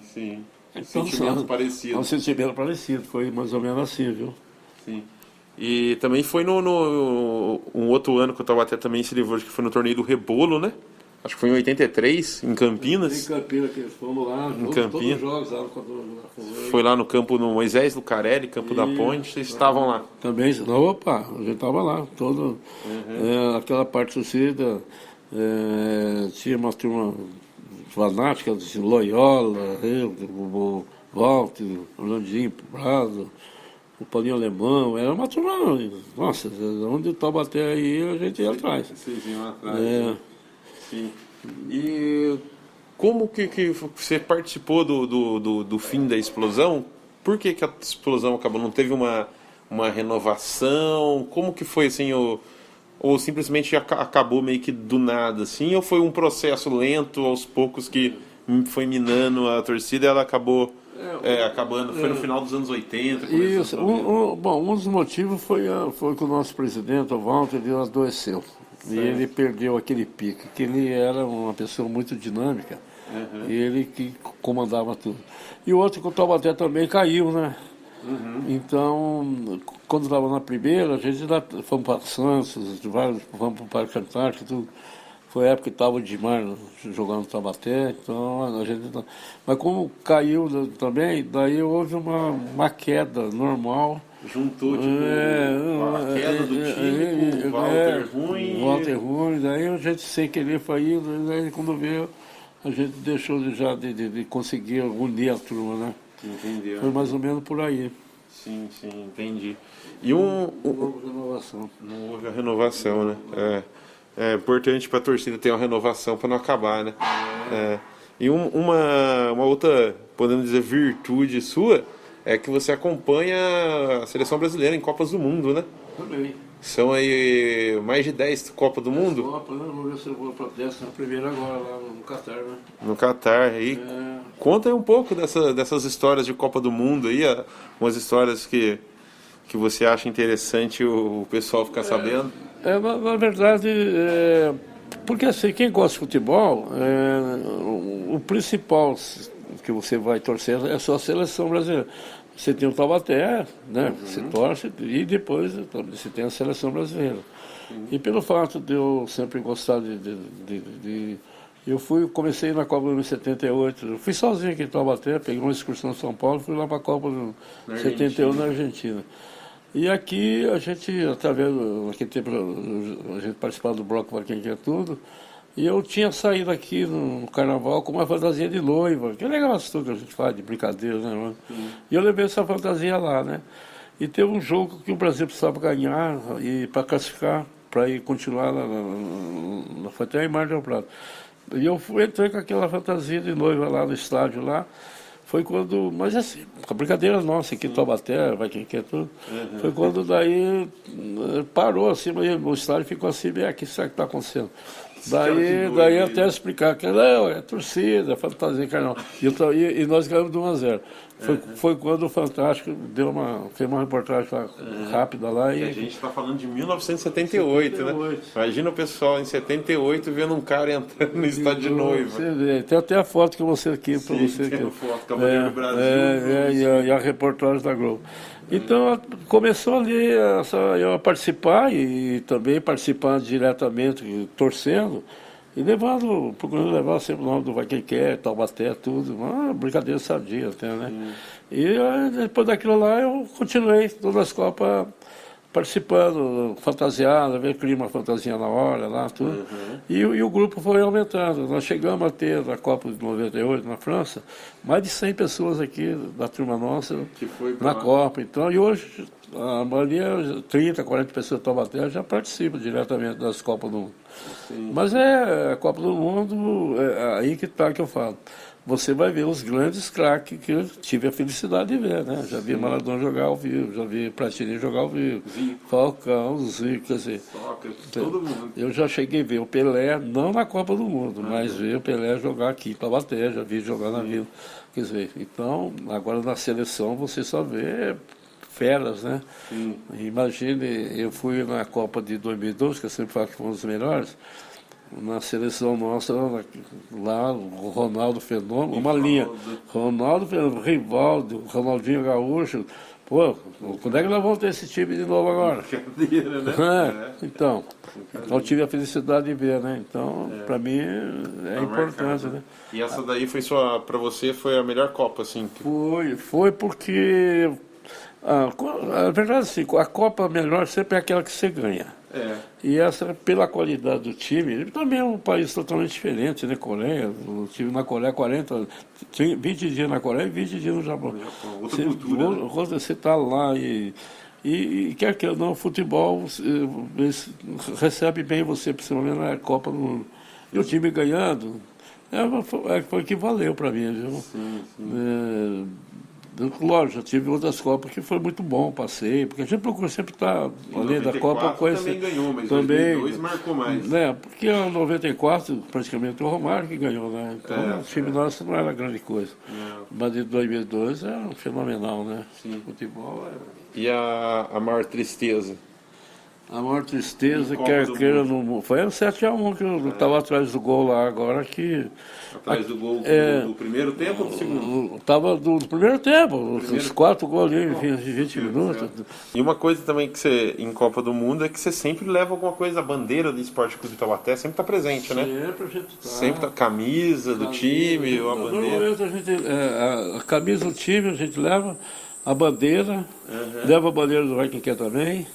Então, Sentimento parecido. Um sentimento parecido, foi mais ou menos assim, viu? Sim. E também foi um outro ano que eu Taubaté também se livrou, que foi no torneio do Rebolo, né? Acho que foi em 83, em Campinas. Em Campinas, que fomos lá, todos os jogos lá no Foi lá no campo no Moisés Lucarelli, campo da Ponte, vocês estavam lá. Também, opa, a gente estava lá, aquela parte torcida, tinha uma turma fanática, assim, Loyola, o Walter, o Landinho Prado, o Paulinho Alemão, era uma turma, nossa, onde o Taubaté ia, a gente ia atrás. Vocês iam atrás. Sim. E como que você participou do fim da explosão? Por que a explosão acabou? Não teve uma renovação? Como que foi assim? Ou simplesmente acabou meio que do nada, assim? Ou foi um processo lento, aos poucos, que foi minando a torcida e ela acabou acabando? Foi no final dos anos 80? Isso. Um dos motivos foi que o nosso presidente, o Walter, ele adoeceu. Certo. E ele perdeu aquele pique, que ele era uma pessoa muito dinâmica, e ele que comandava tudo. E o outro que o Taubaté também caiu, né? Então, quando estava na primeira, a gente fomos para Santos, fomos para o Parque Antártico, tudo. Foi a época que estava o Dimar jogando no Taubaté, então a gente... Mas como caiu também, daí houve uma queda normal. Juntou, tipo, a queda do time com o Walter Ruim. Walter Ruim, daí a gente sem querer foi indo, daí quando veio, a gente deixou de conseguir unir a turma, né? Entendi. Foi mais ou menos por aí. Sim, entendi. E Não houve renovação. não houve a renovação, né? É importante para a torcida ter uma renovação para não acabar, né? E uma outra, podemos dizer, virtude sua é que você acompanha a seleção brasileira em Copas do Mundo, né? Também. São aí mais de 10 Copas do Mundo Copa, né? Vamos ver se eu vou para a primeira agora lá no Catar, né? no Catar. Aí, conta aí um pouco dessas histórias de Copa do Mundo aí, umas histórias que você acha interessante o pessoal ficar sabendo. Na verdade, porque assim, quem gosta de futebol, o principal que você vai torcer é só a seleção brasileira. Você tem o Taubaté, né? Você torce e depois você tem a seleção brasileira. E pelo fato de eu sempre gostar comecei na Copa de 78, eu fui sozinho aqui em Taubaté, peguei uma excursão em São Paulo, fui lá para a Copa de 71 na Argentina. E aqui a gente, naquele tempo, a gente participava do bloco Para Quem Quer Tudo, e eu tinha saído aqui no carnaval com uma fantasia de noiva, que é legal tudo que a gente faz, de brincadeira, né? E eu levei essa fantasia lá, né? E teve um jogo que o Brasil precisava ganhar e para classificar, para ir continuar foi até em Mar del Plata. E eu entrei com aquela fantasia de noiva lá no estádio lá. Foi quando, mas assim, a brincadeira nossa aqui em Taubaté, vai quem quer tudo, foi quando daí parou assim, o estádio ficou assim, bem aqui, sabe o que está acontecendo? Daí até explicar que não, é torcida, fantasia, carnaval. E nós ganhamos de 1-0. Foi quando o Fantástico fez uma reportagem rápida lá. E a gente está falando de 1978, né? Imagina o pessoal em 78 vendo um cara entrando no estádio de noiva. Você vê, tem até a foto que você aqui para você. Tem a foto com a bandeira do Brasil. E a reportagem da Globo. Então começou ali eu a participar e também participando diretamente, torcendo, e procurando levar sempre o nome do Vai Quem Quer, Taubaté, tudo, uma brincadeira sadia até, né? E depois daquilo lá eu continuei todas as Copas participando, fantasiado, ver clima fantasia na hora, lá, tudo. E o grupo foi aumentando. Nós chegamos a ter, na Copa de 98, na França, mais de 100 pessoas aqui da turma nossa na Copa. Então, e hoje, a maioria, 30, 40 pessoas de Taubaté já participam diretamente das Copas do Mundo. Mas a Copa do Mundo, aí que tá que eu falo. Você vai ver os grandes craques que eu tive a felicidade de ver, né? Já vi Maradona jogar ao vivo, já vi Platini jogar ao vivo, Falcão, Zico, quer dizer, todo mundo. eu já cheguei a ver o Pelé, não na Copa do Mundo, mas ver o Pelé jogar aqui em Taubaté, já vi jogar na Vila. Quer dizer, então, agora na seleção você só vê feras, né? Imagine, eu fui na Copa de 2012, que eu sempre falo que foi um dos melhores, na seleção nossa, lá, o Ronaldo Fenômeno, uma linha. Ronaldo Fenômeno, Rivaldo, Ronaldinho Gaúcho. Pô, quando é que nós vamos ter esse time de novo agora? Então, eu tive a felicidade de ver, né? Então, para mim é importante, né? E essa daí para você foi a melhor Copa, assim? Foi porque, a verdade é assim, a Copa melhor sempre é aquela que você ganha. E essa, pela qualidade do time, também é um país totalmente diferente, né? Coreia, o time na Coreia, 20 dias na Coreia e 20 dias no Japão. Outra cultura. Você está lá e quer que não, o futebol recebe bem você, principalmente na Copa do Mundo. E o time ganhando, foi o que valeu para mim, viu? Lógico, já tive outras Copas que foi muito bom, passei, porque a gente procura sempre estar além da Copa também ganhou, mas 2002 marcou mais. Né, porque em 94, praticamente o Romário que ganhou, né? Então o time nosso não era grande coisa. Mas de 2002 era fenomenal, né? Futebol era... E a maior tristeza? A maior tristeza, queira no... Foi o 7-1 que eu estava atrás do gol lá agora que... Atrás do gol do primeiro tempo ou do segundo? Estava do primeiro tempo, os 4 gols ali em 20 minutos. E uma coisa também que você, em Copa do Mundo, é que você sempre leva alguma coisa, a bandeira do Esporte Clube de Taubaté sempre está presente, né? Sempre a gente está. Sempre tá, camisa do time, ou a bandeira. Normalmente a camisa do time a gente leva, a bandeira, leva a bandeira do Vai Quem Quer também,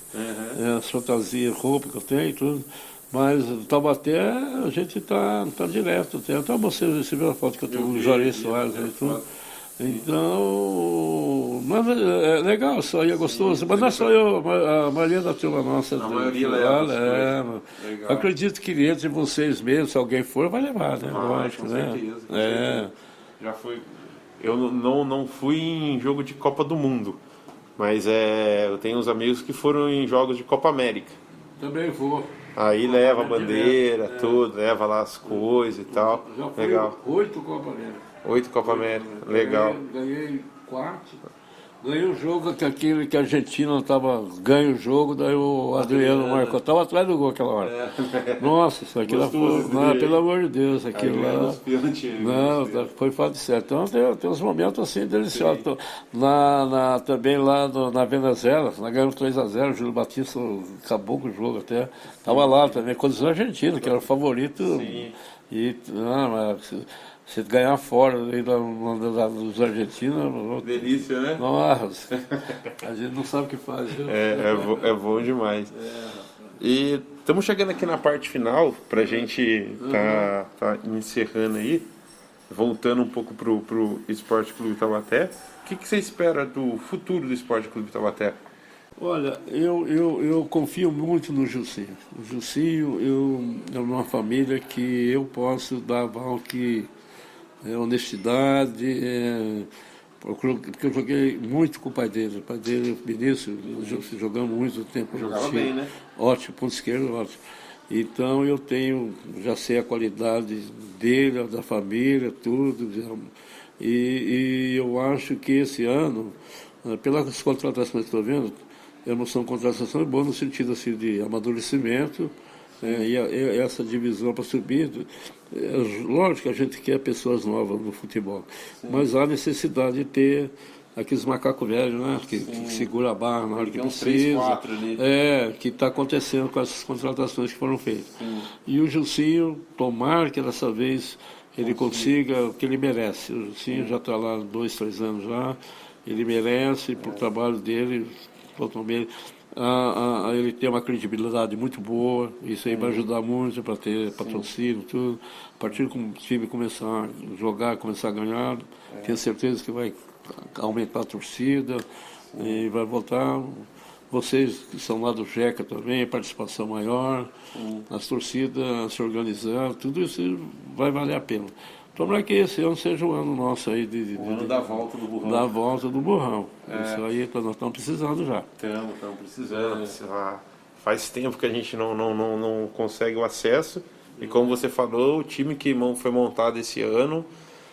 as fantasias, roupa que eu tenho e tudo. Mas Taubaté a gente tá direto. Até você viu a foto que eu tenho com o Juarez Soares aí, tudo. Então, mas é legal, isso aí é gostoso. Mas não é só eu, a maioria da turma nossa. A maioria leva. Acredito que entre vocês mesmos, se alguém for, vai levar, né? Lógico, com né? certeza, com É. certeza. Já foi. Eu não fui em jogo de Copa do Mundo, mas eu tenho uns amigos que foram em jogos de Copa América. Também vou. Aí leva a bandeira, tudo, leva lá as coisas e tal. Já fui Legal. 8 Copa América. 8 Copa América, legal. Ganhei 4. Ganhei o jogo que a Argentina ganha o jogo, daí o Adriano marcou. Estava atrás do gol aquela hora. Nossa, isso aqui lá foi. Não, pelo amor de Deus, aquilo lá. Não, foi fato de certo. Então tem uns momentos assim deliciosos. Também lá na Venezuela, nós ganhamos 3-0, o Júlio Batista acabou com o jogo até. Estava lá também, contra os argentinos, que era o favorito. Sim. Se ganhar fora aí dos argentinos. Delícia, né? Nossa, a gente não sabe o que faz. Viu? É bom demais. E estamos chegando aqui na parte final, pra gente tá encerrando aí, voltando um pouco pro Esporte Clube Taubaté. O que você espera do futuro do Esporte Clube Taubaté? Olha, eu confio muito no Jucinho. O Jucinho, é uma família que eu posso dar aval que honestidade, porque eu joguei muito com o pai dele. O pai dele, o Vinícius, jogamos muito tempo. Jogava bem, né? Ótimo, ponto esquerdo, ótimo. Então eu já sei a qualidade dele, da família, tudo. E eu acho que esse ano, pelas contratações que estou vendo, são contratações boas no sentido assim, de amadurecimento. E essa divisão para subir, lógico que a gente quer pessoas novas no futebol, mas há necessidade de ter aqueles macacos velhos, né, que segura a barra na hora que precisa. 3, 4 ali. Que está acontecendo com essas contratações que foram feitas. E o Jucinho, tomara que dessa vez ele consiga o que ele merece. O Jucinho já está lá há 2, 3 anos já, ele merece, por trabalho dele, totalmente. Ele tem uma credibilidade muito boa, isso aí vai ajudar muito para ter patrocínio, tudo. A partir do time começar a jogar, começar a ganhar, tenho certeza que vai aumentar a torcida e vai voltar. Vocês que são lá do Jeca também, participação maior, as torcidas se organizando, tudo isso vai valer a pena. Tomara que esse ano seja o ano nosso aí o ano da volta do burrão. Da volta do burrão. Isso aí nós estamos precisando já. Estamos precisando. Faz tempo que a gente não consegue o acesso. E como você falou, o time que foi montado esse ano,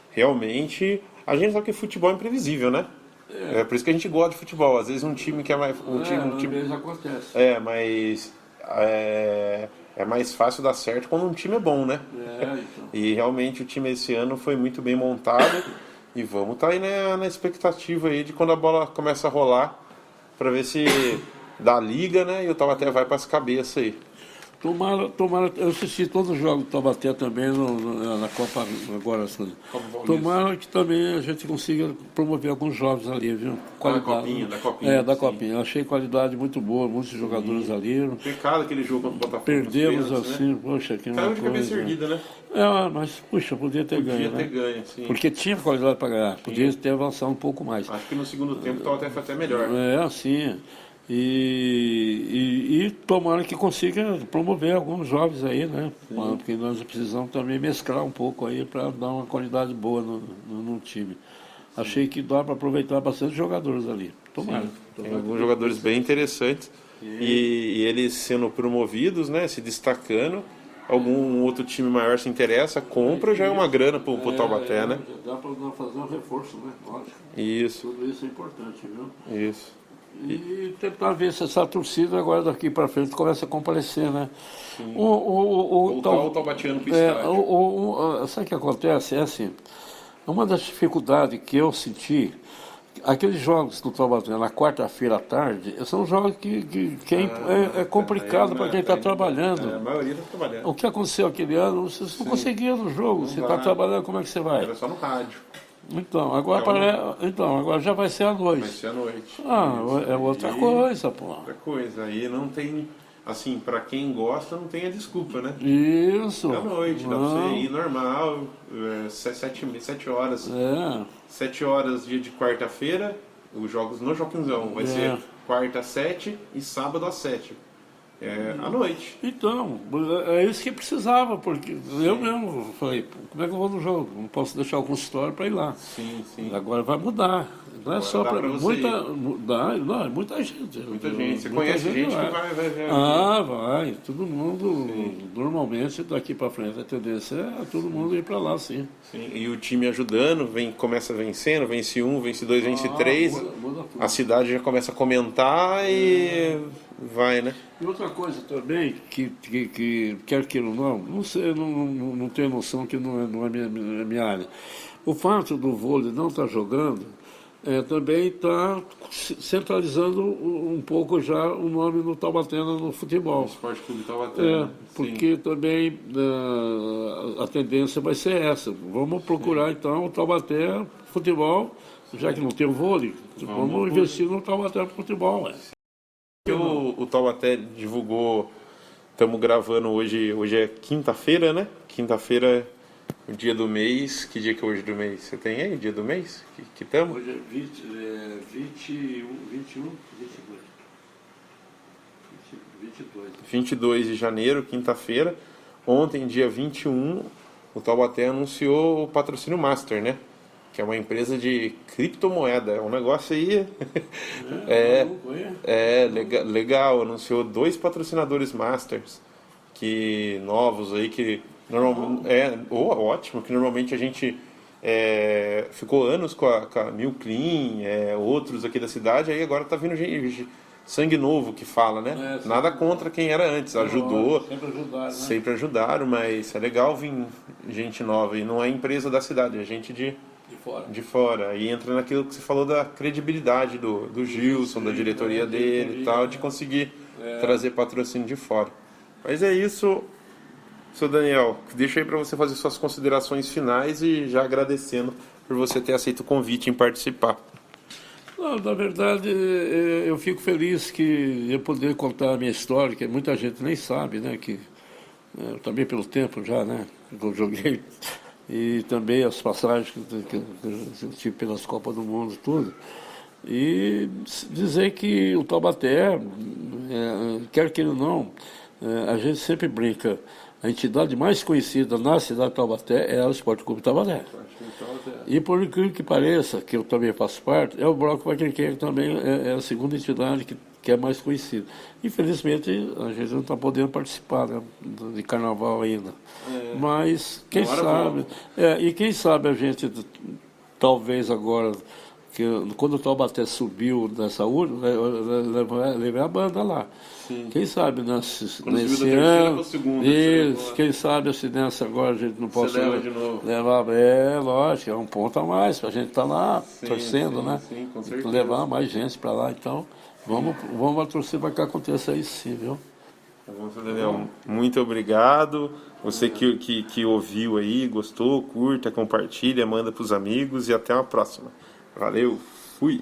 realmente, a gente sabe que futebol é imprevisível, né? É por isso que a gente gosta de futebol. Às vezes um time que é mais. Às vezes acontece. Mas. É mais fácil dar certo quando um time é bom, né? Então. E realmente o time esse ano foi muito bem montado. E vamos estar aí na expectativa aí de quando a bola começa a rolar, para ver se dá liga, né? E o Taubaté vai para as cabeças aí. Tomara, eu assisti todos os jogos do Taubaté também na Copa agora. Tomara que também a gente consiga promover alguns jovens ali, viu? Qualidade. Da Copinha. Da Copinha. Eu achei qualidade muito boa, muitos jogadores ali. Pecado aquele jogo contra o Botafogo. Perdemos assim, né? Poxa, que caiu de cabeça erguida, né? Mas, puxa, podia ter ganho. Podia ter ganho, sim. Porque tinha qualidade para ganhar, podia ter avançado um pouco mais. Acho que no segundo tempo o Taubaté foi até melhor. Assim. E tomara que consiga promover alguns jovens aí, né? Porque nós precisamos também mesclar um pouco aí para dar uma qualidade boa no time. Achei que dá para aproveitar bastante jogadores ali. Tomara. Tem alguns jogadores bem interessantes e eles sendo promovidos, né? Se destacando. Algum outro time maior se interessa, compra, já é uma grana pro Taubaté, né? Dá para fazer um reforço, né? Lógico. Isso. Tudo isso é importante, viu? Isso. E tentar ver se essa torcida agora daqui para frente começa a comparecer, né? O taubatiano pro estádio. Sabe o que acontece? É assim, uma das dificuldades que eu senti, aqueles jogos do Taubaté na quarta-feira à tarde, são jogos que é complicado para quem está trabalhando. A maioria está trabalhando. O que aconteceu aquele ano, você não conseguia no jogo, você está trabalhando, como é que você vai? Era só no rádio. Então, agora já vai ser à noite. Vai ser à noite. É outra coisa, pô. Outra coisa. Aí não tem assim, pra quem gosta, não tem a desculpa, né? Isso. À noite, dá pra Não. você ir normal, 7 horas. É. 7 horas dia de quarta-feira, os jogos no Joaquinzão. Vai ser quarta às 7 e sábado às 7. À noite. Então, é isso que precisava, porque eu mesmo falei, como é que eu vou no jogo? Não posso deixar o consultório para ir lá. Sim, sim. Agora vai mudar. Não é Agora só dá para pra você muita, não, é muita gente. Muita gente. Você Muita conhece gente que vai ver. vai. Todo mundo, normalmente, daqui para frente, a tendência é todo mundo ir para lá, sim. Sim. E o time ajudando, começa vencendo, vence 1, vence 2, vence 3. Muda tudo. A cidade já começa a comentar e vai, né? E outra coisa também, que quer queira ou não sei, não tenho noção que não é minha área. O fato do vôlei não estar jogando também está centralizando um pouco já o nome do Taubaté no futebol. Esporte Clube Taubaté. Porque também a tendência vai ser essa. Vamos procurar então o Taubaté futebol, já que não tem o vôlei, vamos investir no Taubaté futebol. O Taubaté divulgou, estamos gravando hoje é quinta-feira, né? Quinta-feira, o dia do mês. Que dia que é hoje do mês? Você tem aí o dia do mês? Que estamos? Hoje é 21, 22. 22 de janeiro, quinta-feira. Ontem, dia 21, o Taubaté anunciou o patrocínio Master, né? Que é uma empresa de criptomoeda. É um negócio aí. Legal. Anunciou 2 patrocinadores Masters novos aí que normalmente ótimo, que normalmente a gente ficou anos com a New Clean, outros aqui da cidade, aí agora tá vindo sangue novo que fala, né? Nada contra quem era antes, ajudou. Sempre ajudaram, mas é legal vir gente nova e não é empresa da cidade, é gente de fora. E entra naquilo que você falou da credibilidade do Gilson, da diretoria dele e tal, de conseguir trazer patrocínio de fora. Mas é isso, seu Daniel. Deixa aí para você fazer suas considerações finais e já agradecendo por você ter aceito o convite em participar. Não, na verdade, eu fico feliz que eu poder contar a minha história, que muita gente nem sabe, né? Que, também pelo tempo já, né? Que eu joguei. E também as passagens que eu tive pelas Copas do Mundo, tudo. E dizer que o Taubaté, quer queira ou não, a gente sempre brinca. A entidade mais conhecida na cidade de Taubaté é o Esporte Clube Taubaté. E por incrível que pareça, que eu também faço parte, é o Bloco Vaquenqueiro, que também é a segunda entidade que é mais conhecida. Infelizmente, a gente não está podendo participar, né, de carnaval ainda. Mas, quem sabe... e quem sabe a gente, talvez agora, que quando o Taubaté subiu nessa urna, levei a banda lá. Sim. Quem sabe nesse ano, quem sabe se nessa agora a gente não possa levar, lógico, é um ponto a mais para a gente estar lá torcendo, né? Sim, com certeza. Levar mais gente para lá, então vamos torcer para que aconteça isso sim, viu? Tá bom, seu Daniel, muito obrigado. Você que ouviu aí, gostou, curta, compartilha, manda para os amigos e até uma próxima. Valeu, fui!